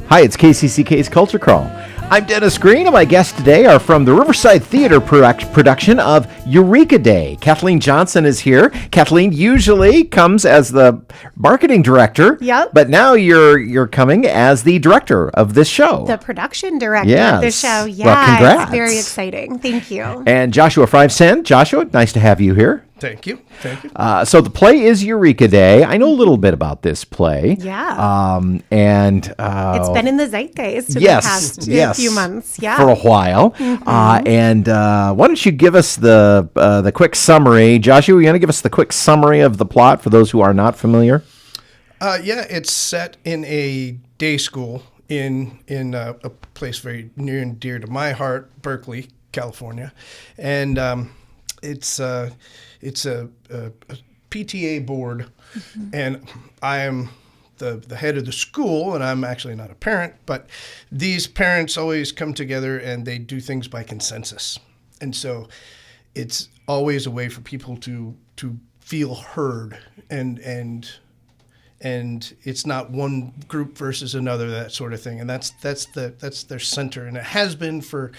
Hi, it's KCCK's Culture Crawl. I'm Dennis Green, and my guests today are from the Riverside Theatre production of Eureka Day. Kathleen Johnson is here. Kathleen usually comes as the marketing director. Yep. But now you're coming as the director of this show. The production director of the show. Yeah, well, congrats. It's very exciting. Thank you. And Joshua Freivsen. Joshua, nice to have you here. Thank you. So the play is Eureka Day. I know a little bit about this play. Yeah. It's been in the zeitgeist in the past few months. Yeah. For a while. Mm-hmm. And why don't you give us the quick summary? Joshua, you want to give us the quick summary of the plot for those who are not familiar? It's set in a day school in a place very near and dear to my heart, Berkeley, California. And it's a PTA board, and I am the head of the school, and I'm actually not a parent, but these parents always come together and they do things by consensus. And so it's always a way for people to feel heard, and it's not one group versus another, that sort of thing. And that's their center, and it has been for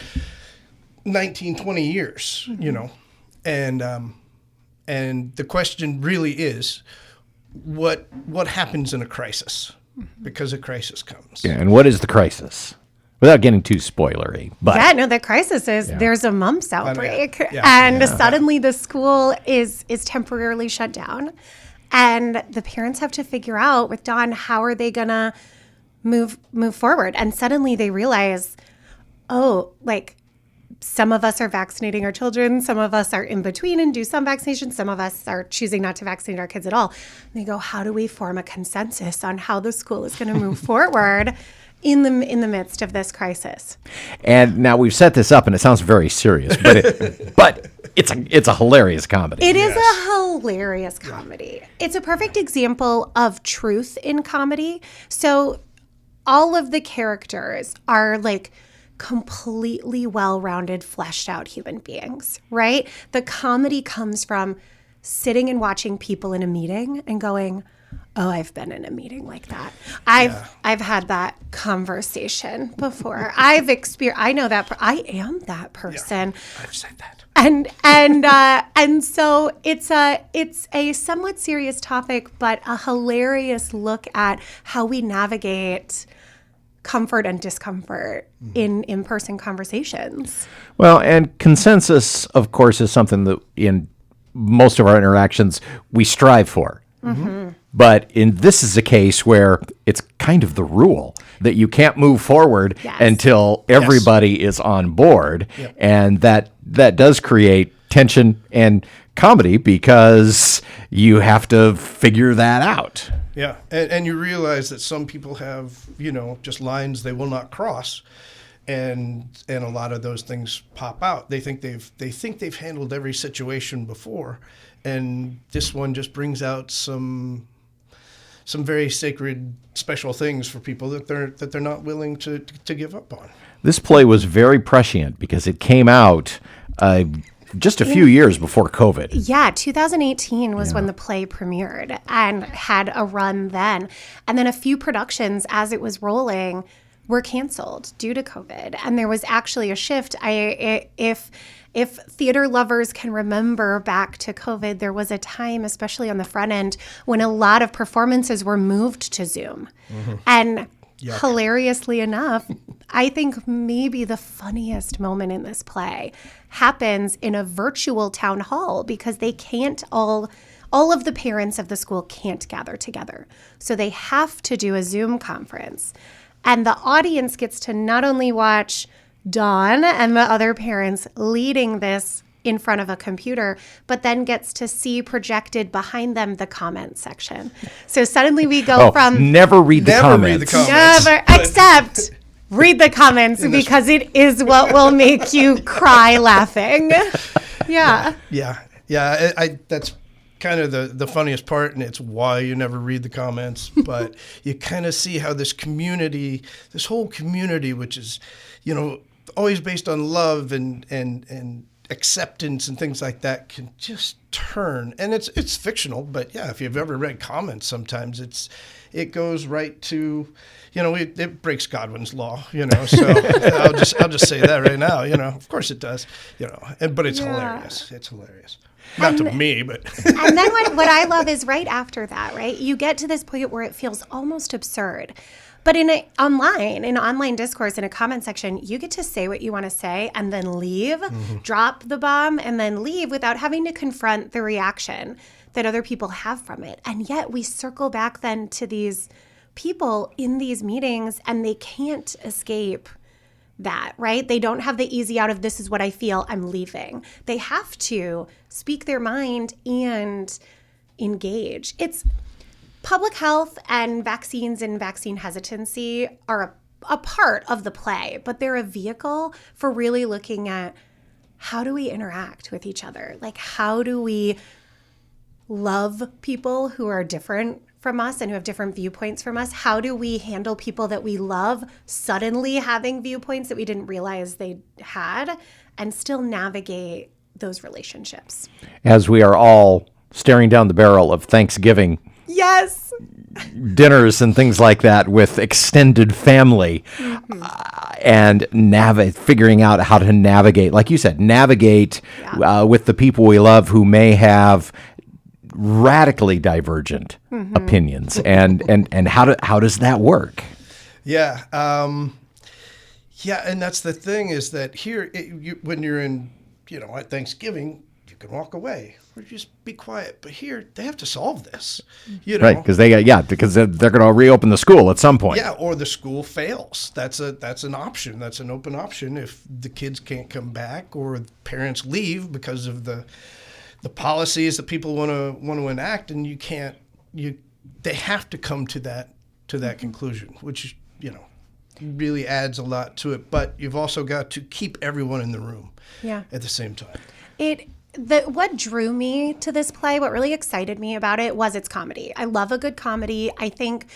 19, 20 years, you know. And the question really is, what happens in a crisis? Because a crisis comes. Yeah, and what is the crisis? Without getting too spoilery. But the crisis is there's a mumps outbreak, Yeah. suddenly the school is temporarily shut down, and the parents have to figure out with Dawn, how are they gonna move forward? And suddenly they realize, some of us are vaccinating our children. Some of us are in between and do some vaccinations. Some of us are choosing not to vaccinate our kids at all. And they go, how do we form a consensus on how the school is going to move forward in the midst of this crisis? And now we've set this up, and it sounds very serious, but it's a hilarious comedy. It is a hilarious comedy. It's a perfect example of truth in comedy. So all of the characters are completely well-rounded, fleshed out human beings, right? The comedy comes from sitting and watching people in a meeting and going, oh, I've been in a meeting like that. I've had that conversation before. I know that. I am that person. Yeah, I've said that. And so it's a somewhat serious topic, but a hilarious look at how we navigate comfort and discomfort in in-person conversations. Well, and consensus, of course, is something that in most of our interactions we strive for. Mm-hmm. But this is a case where it's kind of the rule that you can't move forward until everybody is on board. Yep. And that does create tension and comedy because you have to figure that out. Yeah, and you realize that some people have, just lines they will not cross, and a lot of those things pop out. They think they've handled every situation before, and this one just brings out some very sacred, special things for people that they're not willing to give up on. This play was very prescient because it came out just a few years before COVID. Yeah, 2018 was when the play premiered and had a run then. And then a few productions as it was rolling were canceled due to COVID. And there was actually a shift. If theater lovers can remember back to COVID, there was a time, especially on the front end, when a lot of performances were moved to Zoom. Mm-hmm. And hilariously enough, I think maybe the funniest moment in this play happens in a virtual town hall because they can't all of the parents of the school can't gather together. So they have to do a Zoom conference. And the audience gets to not only watch Dawn and the other parents leading this in front of a computer, but then gets to see projected behind them the comment section. So suddenly we go from... Never read the comments. Never, except... read the comments because it is what will make you cry laughing. Yeah. That's kind of the funniest part, and it's why you never read the comments. But you kind of see how this whole community, which is, always based on love and acceptance and things like that, can just turn. And it's fictional, but if you've ever read comments, sometimes it goes right to, it breaks Godwin's law, so I'll just say that right now, of course it does, but it's hilarious. It's hilarious. Not to me, but. And then what I love is right after that, right? You get to this point where it feels almost absurd. But in online discourse, in a comment section, you get to say what you want to say and then leave, drop the bomb, and then leave without having to confront the reaction that other people have from it. And yet we circle back then to these people in these meetings, and they can't escape that, right? They don't have the easy out of, this is what I feel, I'm leaving. They have to speak their mind and engage. It's public health and vaccines and vaccine hesitancy are a part of the play, but they're a vehicle for really looking at how do we interact with each other? Like, how do we love people who are different from us and who have different viewpoints from us? How do we handle people that we love suddenly having viewpoints that we didn't realize they had, and still navigate those relationships? As we are all staring down the barrel of Thanksgiving Yes. dinners and things like that with extended family, and figuring out how to navigate, like you said, with the people we love who may have radically divergent opinions, and how does that work? Yeah. And that's the thing, is that here, when you're in, at Thanksgiving, you can walk away or just be quiet. But here, they have to solve this, Right, because they're going to reopen the school at some point. Yeah, or the school fails. That's an option. That's an open option if the kids can't come back or parents leave because of the policies that people want to enact, and they have to come to that conclusion, which really adds a lot to it. But you've also got to keep everyone in the room at the same time. What drew me to this play, what really excited me about it, was its comedy. I love a good comedy. I think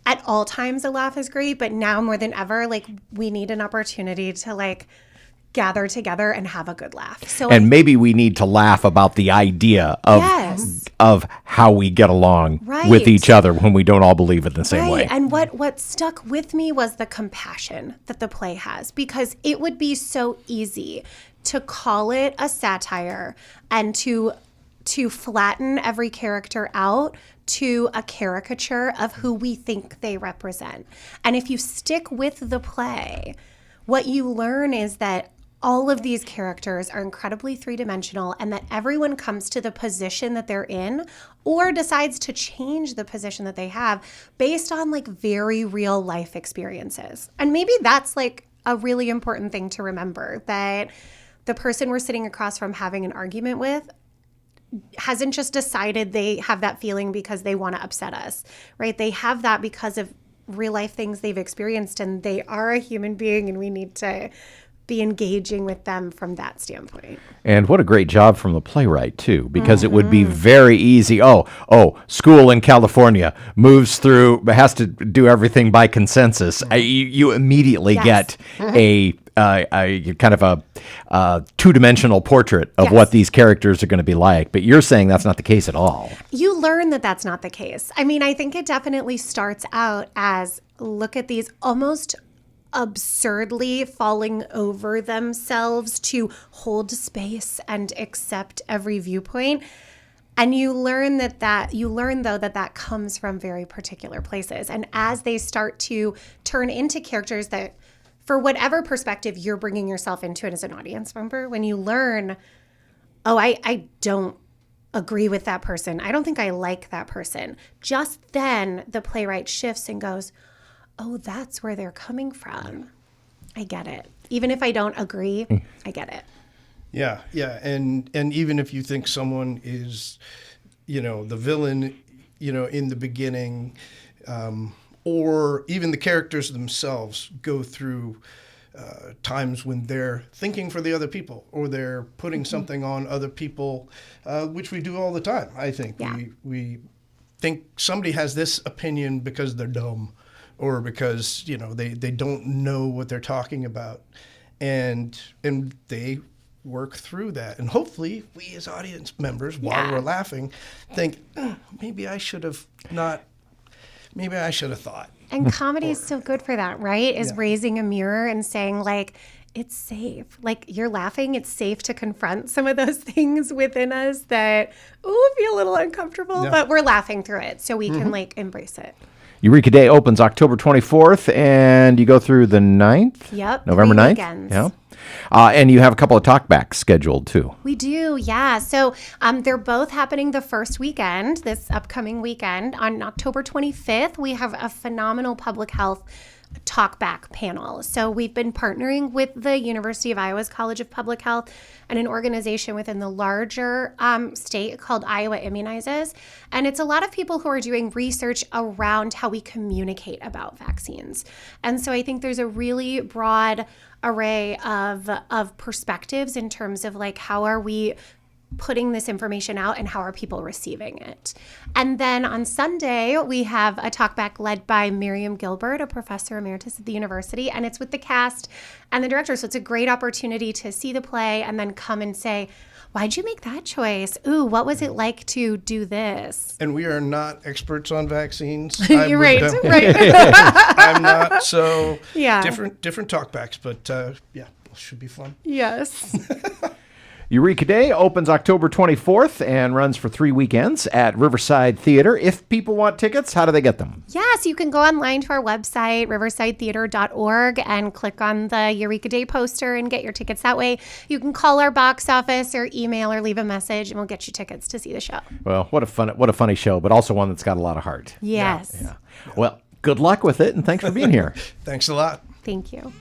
at all times a laugh is great, but now more than ever, we need an opportunity to gather together and have a good laugh. And maybe we need to laugh about the idea of how we get along with each other when we don't all believe it the same way. And what stuck with me was the compassion that the play has, because it would be so easy to call it a satire and to flatten every character out to a caricature of who we think they represent. And if you stick with the play, what you learn is that all of these characters are incredibly three-dimensional, and that everyone comes to the position that they're in or decides to change the position that they have based on very real life experiences. And maybe that's a really important thing to remember, that the person we're sitting across from having an argument with hasn't just decided they have that feeling because they want to upset us, right? They have that because of real life things they've experienced, and they are a human being, and we need to be engaging with them from that standpoint. And what a great job from the playwright too, because it would be very easy. School in California has to do everything by consensus. You immediately get a kind of a two-dimensional portrait of what these characters are going to be like. But you're saying that's not the case at all. You learn that that's not the case. I mean, I think it definitely starts out as, look at these almost absurdly falling over themselves to hold space and accept every viewpoint. And you learn that comes from very particular places. And as they start to turn into characters that, for whatever perspective you're bringing yourself into it as an audience member, when you learn, I don't agree with that person, I don't think I like that person, just then the playwright shifts and goes, oh, that's where they're coming from. I get it. Even if I don't agree, I get it. Yeah. And even if you think someone is, the villain, in the beginning, or even the characters themselves go through times when they're thinking for the other people, or they're putting something on other people, which we do all the time, I think. Yeah. We think somebody has this opinion because they're dumb, or because they don't know what they're talking about, and they work through that, and hopefully we as audience members, while we're laughing, think maybe I should have not maybe I should have thought. And comedy is so good for that, right? Is Yeah. raising a mirror and saying, like, it's safe. Like, you're laughing. It's safe to confront some of those things within us that, feel a little uncomfortable, Yeah. but we're laughing through it so we can, like, embrace it. Eureka Day opens October 24th, and you go through the 9th? Yep, November 3 9th? weekends. Yeah. And you have a couple of talkbacks scheduled, too. We do, yeah. So they're both happening the first weekend, this upcoming weekend. On October 25th, we have a phenomenal public health talkback panel. So we've been partnering with the University of Iowa's College of Public Health and an organization within the larger state called Iowa Immunizes. And it's a lot of people who are doing research around how we communicate about vaccines. And so I think there's a really broad array of perspectives in terms of like, how are we putting this information out and how are people receiving it? And then on Sunday, we have a talkback led by Miriam Gilbert, a professor emeritus at the university, and it's with the cast and the director. So it's a great opportunity to see the play and then come and say, why'd you make that choice? Ooh, what was it like to do this? And we are not experts on vaccines. You're right, right. I'm not. So Yeah. different talkbacks, but it should be fun. Yes. Eureka Day opens October 24th and runs for 3 weekends at Riverside Theatre. If people want tickets, how do they get them? Yes, you can go online to our website, riversidetheatre.org, and click on the Eureka Day poster and get your tickets that way. You can call our box office or email or leave a message, and we'll get you tickets to see the show. Well, what a funny show, but also one that's got a lot of heart. Yes. Yeah. Well, good luck with it, and thanks for being here. Thanks a lot. Thank you.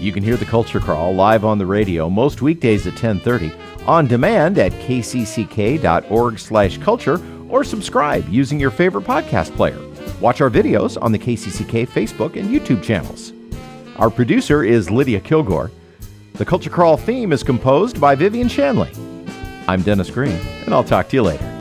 You can hear The Culture Crawl live on the radio most weekdays at 10:30, on demand at kcck.org/culture, or subscribe using your favorite podcast player. Watch our videos on the KCCK Facebook and YouTube channels. Our producer is Lydia Kilgore. The Culture Crawl theme is composed by Vivian Shanley. I'm Dennis Green, and I'll talk to you later.